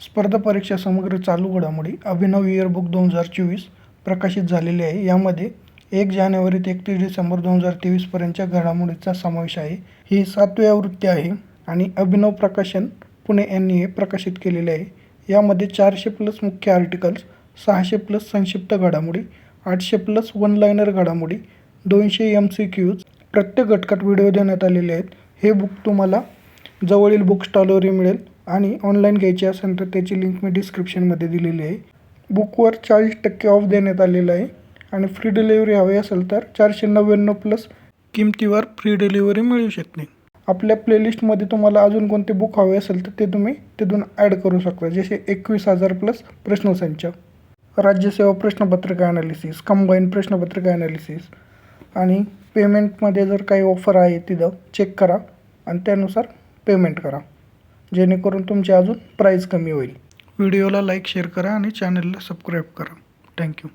स्पर्धा परीक्षा समग्र चालू घडामोडी अभिनव इयरबुक 2024 प्रकाशित झालेले आहे। यामध्ये 1 जानेवारी ते 31 डिसेंबर 2023 पर्यंतच्या घडामोडीचा समावेश आहे। ही 7वी आवृत्ती आहे आणि अभिनव प्रकाशन पुणे यांनी हे प्रकाशित केलेले आहे। यामध्ये 400+ मुख्य आर्टिकल्स, 600+ संक्षिप्त घडामोडी, 800+ वन लाइनर घडामोडी, 200 MCQs प्रत्येक घटकात व्हिडिओ देण्यात आलेले आहेत। हे बुक तुम्हाला जवळील बुक स्टॉलवरही मिळेल आणि ऑनलाईन घ्यायचे असेल तर त्याची लिंक मी डिस्क्रिप्शनमध्ये दिलेली आहे। बुकवर 40% ऑफ देण्यात आलेलं आहे आणि फ्री डिलिव्हरी हवी असेल तर 499+ किमतीवर फ्री डिलिव्हरी मिळू शकते। आपल्या प्लेलिस्टमध्ये तुम्हाला अजून कोणते बुक हवे असेल तर ते तुम्ही तिथून ॲड करू शकता, जसे 21,000+ प्रश्नसंच, राज्यसेवा प्रश्नपत्रिका ॲनालिसिस, कंबाईन प्रश्नपत्रिका ॲनालिसिस आणि पेमेंटमध्ये जर काही ऑफर आहे तिथं चेक करा आणि त्यानुसार पेमेंट करा, जेणेकरून तुमची अजून प्राईस कमी होईल। व्हिडिओला लाईक शेअर करा आणि चॅनलला सबस्क्राईब करा। थँक्यू।